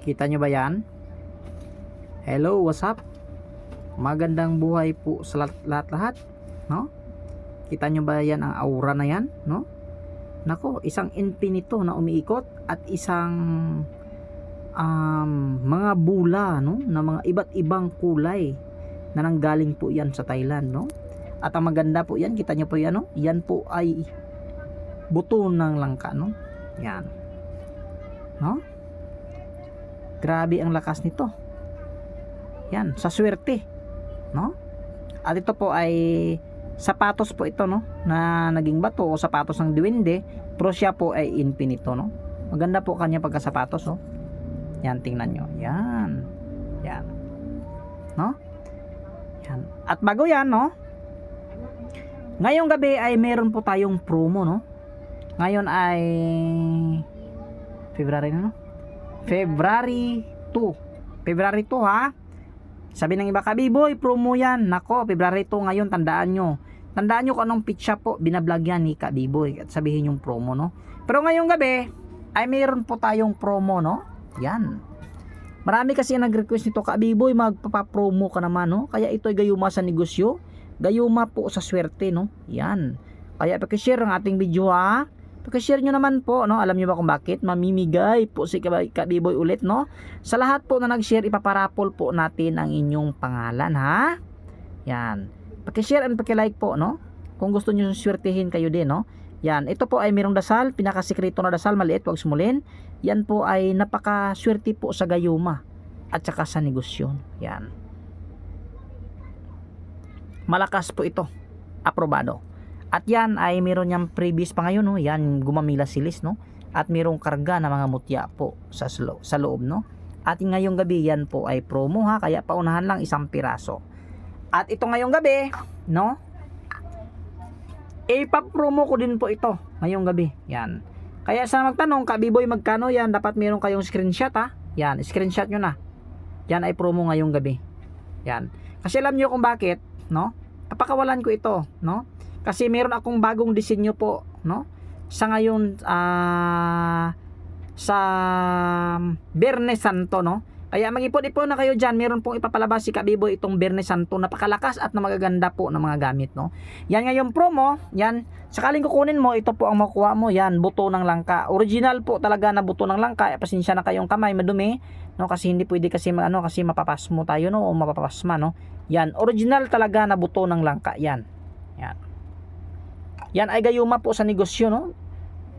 Kita nyo ba yan? Hello, what's up? Magandang buhay po sa lahat-lahat, no? Kita nyo ba yan, ang aura na yan, no? Nako, isang infinito na umiikot at isang mga bula, no, na mga iba't ibang kulay na nanggaling po yan sa Thailand, no? At ang maganda po yan, kita nyo po yan, no? Yan po ay buto ng langka, no? Yan, no? Grabe ang lakas nito. Yan, sa swerte, no? At ito po ay sapatos po ito, no, na naging bato o sapatos ng duwende, pero siya po ay infinito, no? Maganda po kanya pagkasapatos, oh. Yan, tingnan nyo. Yan. Yan. No? Yan. At bago yan, no? Ngayong gabi ay meron po tayong promo, no? Ngayon ay February na, no? February 2. February 2, ha? Sabi ng iba, Kabiboy, promo yan. Nako, February 2 ngayon, tandaan nyo. Tandaan nyo kung anong pitcha po binablog yan ni Kabiboy at sabihin yung promo, no? Pero ngayong gabi ay mayroon po tayong promo, no? Yan. Marami kasi nag-request nito, Kabiboy, magpapapromo ka naman, no? Kaya ito ay gayuma sa negosyo, gayuma po sa swerte, no? Yan. Kaya pakishare ang ating video, ha? Pakishare nyo naman po, no? Alam nyo ba kung bakit? Mamimigay po si Kabiboy ulit, no? Sa lahat po na nag-share, ipaparapol po natin ang inyong pangalan, ha? Yan. Pakishare and pakilike po, no? Kung gusto nyo swertihin kayo din, no? Yan. Ito po ay mayroong dasal, pinakasikreto na dasal, maliit, wag sumulin. Yan po ay napakaswerte po sa gayuma at saka sa negosyo. Yan. Malakas po ito. Aprobado. At yan ay meron niyang previous pa ngayon, no? Yan, gumamila silis, no? At merong karga na mga mutya po sa loob, no? At ngayong gabi yan po ay promo, ha? Kaya paunahan lang 1 piraso. At ito ngayong gabi, no? Ipapromo ko din po ito ngayong gabi. Yan. Kaya sa magtanong, Kabiboy, magkano yan? Dapat meron kayong screenshot, ha? Yan, screenshot nyo na. Yan ay promo ngayong gabi. Yan. Kasi alam nyo kung bakit, no? Papakawalan ko ito, no? Kasi meron akong bagong disenyo po, no? Sa ngayon, sa Biyernes Santo, no? Kaya mag-ipon-ipon na kayo dyan. Meron pong ipapalabas si Kabiboy itong Biyernes Santo. Napakalakas at na magaganda po ng mga gamit, no? Yan ngayong promo. Yan. Sakaling kukunin mo, ito po ang makuha mo. Yan, buto ng langka. Original po talaga na buto ng langka. Pasensya na kayong kamay, madumi, no? Kasi hindi pwede kasi kasi mapapasmo tayo, no? O mapapasma, no? Yan, original talaga na buto ng langka. Yan. Yan. Yan ay gayuma po sa negosyo, no?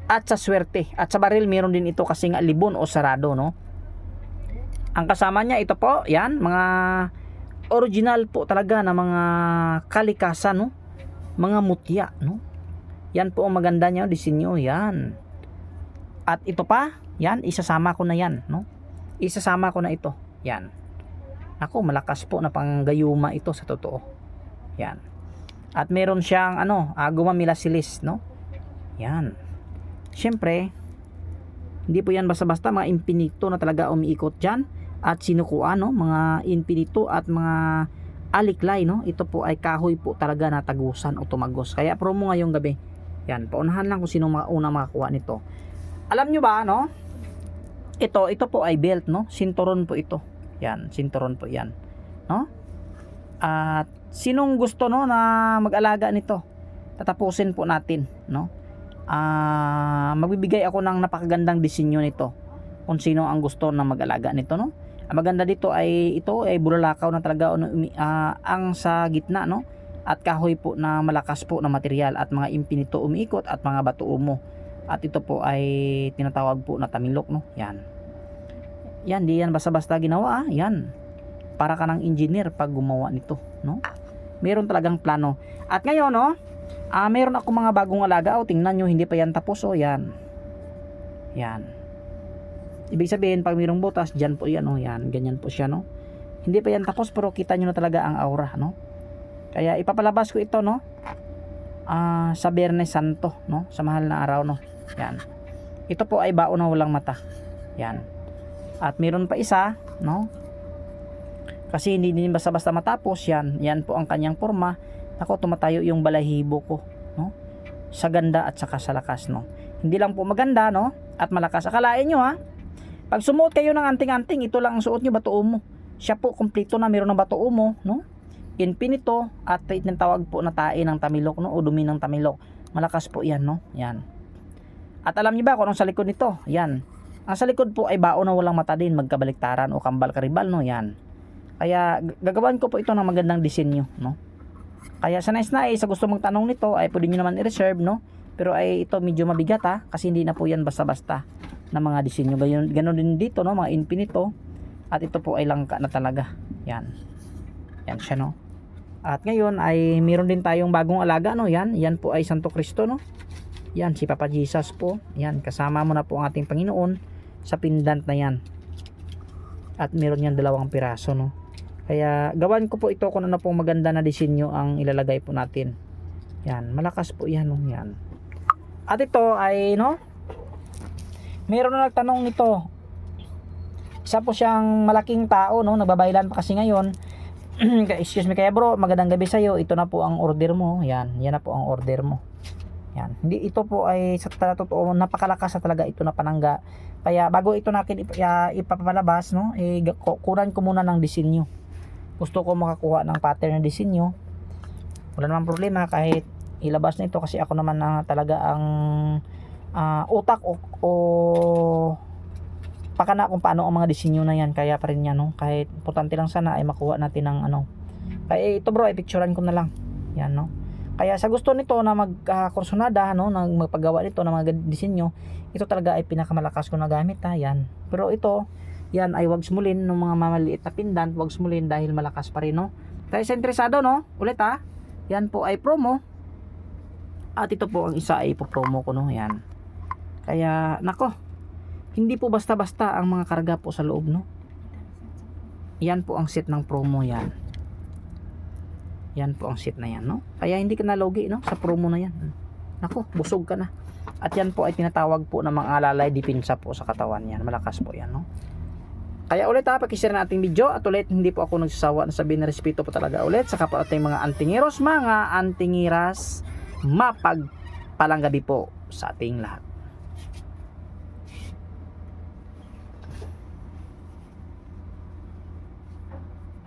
At sa swerte. At sa baril, meron din ito kasi nga libon o sarado, no? Ang kasama niya, ito po, yan, mga original po talaga na mga kalikasan, no? Mga mutya, no? Yan po ang maganda niya, disenyo, yan. At ito pa, yan, isasama ko na yan, no? Isasama ko na ito, yan. Ako, malakas po na panggayuma ito sa totoo. Yan. At meron siyang, gumamila silis, no? Yan. Siyempre, hindi po yan basta-basta, mga infinito na talaga umiikot dyan. At sinukuan, no? Mga infinito at mga aliklay, no? Ito po ay kahoy po talaga na tagusan o tumagos. Kaya promo ngayong gabi. Yan, paunahan lang kung sino unang makakuha nito. Alam nyo ba, no? Ito po ay belt, no? Sinturon po ito. Yan, sinturon po yan, no? At sinong gusto, no, na mag-alaga nito? Tatapusin po natin, no? Magbibigay ako ng napakagandang disenyo nito kung sino ang gusto na mag-alaga nito, no? Ang maganda dito ay ito ay bulalakaw na talaga ang sa gitna, no? At kahoy po na malakas po na material at mga infinito umiikot at mga bato umo. At ito po ay tinatawag po na tamilok, no? Yan. Yan, di yan basta-basta ginawa, yan. Para ka ng engineer pag gumawa nito, no? Meron talagang plano. At ngayon, no? Meron ako mga bagong alaga. Tingnan nyo, hindi pa yan tapos, yan. Yan. Ibig sabihin, pag mayroong butas, dyan po yan, yan. Ganyan po siya, no? Hindi pa yan tapos, pero kita nyo na talaga ang aura, no? Kaya ipapalabas ko ito, no? Sa Biyernes Santo, no? Sa mahal na araw, no? Yan. Ito po ay baon na walang mata. Yan. At meron pa isa, no? Kasi hindi din basta-basta matapos, yan. Yan po ang kanyang forma. Ako, tumatayo yung balahibo ko, no? Sa ganda at saka sa lakas, no? Hindi lang po maganda, no? At malakas. Akalain nyo, Pag sumuot kayo ng anting-anting, ito lang ang suot nyo, bato umo. Siya po, kompleto na, meron ng bato umo, no? Infinito, at tinatawag po na tae ng tamilok, no? O dumi ng tamilok. Malakas po yan, no? Yan. At alam niyo ba kung anong sa likod nito? Yan. Ang sa likod po ay baon na walang mata din, magkabaliktaran o kambal karibal, no? Yan. Kaya gagawin ko po ito ng magandang disenyo, no? Kaya sa nais sa gusto mong tanong nito ay pwede nyo naman i-reserve, no? Pero ay ito medyo mabigat ha, kasi hindi na po yan basta-basta na mga disenyo. Ganon din dito, no? Mga infinito. At ito po ay langka na talaga. Yan. Yan siya, no? At ngayon ay meron din tayong bagong alaga, no? Yan. Yan po ay Santo Cristo, no? Yan, si Papa Jesus po. Yan, kasama mo na po ang ating Panginoon sa pendant na yan. At meron yan 2 piraso, no? Kaya gawan ko po ito kung ano pong maganda na disenyo ang ilalagay po natin. Yan, malakas po yan, no? Yan. At ito ay, no? Meron na nagtanong nito. Isa po siyang malaking tao, no? Nagbabaylan pa kasi ngayon. Excuse me, kaya bro, magandang gabi sa'yo. Ito na po ang order mo. Yan, yan na po ang order mo. Yan. Hindi, ito po ay sa totoo, napakalakas na talaga ito na panangga. Kaya bago ito natin ipapalabas, no? Kunan ko muna ng disenyo. Gusto ko makakuha ng pattern ng disenyo. Wala namang problema kahit ilabas na ito kasi ako naman na talaga ang utak o pakana kung paano ang mga disenyo na yan. Kaya pa rin yan, no? Kahit importante lang sana ay makuha natin ng ano. Kaya ito bro, ipicturean ko na lang. Yan, no? Kaya sa gusto nito na magkursonada, no, na magpagawa nito ng mga disenyo, ito talaga ay pinakamalakas ko na gamit ha, yan. Pero ito, yan ay wag smulin ng mga mamaliit na pendant, wag smulin dahil malakas pa rin, no. Kaya sa interesado, no, ulit ha, yan po ay promo. At ito po ang isa ay ipopromo ko, no, yan. Kaya, nako, hindi po basta-basta ang mga karga po sa loob, no. Yan po ang set ng promo yan. Yan po ang set na yan, no? Kaya hindi ka nalogi, no? Sa promo na yan. Nako, busog ka na. At yan po ay tinatawag po ng mga alalay dipinsa po sa katawan yan. Malakas po yan, no? Kaya ulit ha, pakishare na ating video. At ulit, hindi po ako nagsasawa na sabihin na respeto po talaga ulit sa kapwa ating mga antingiros, mapagpalang gabi po sa ating lahat.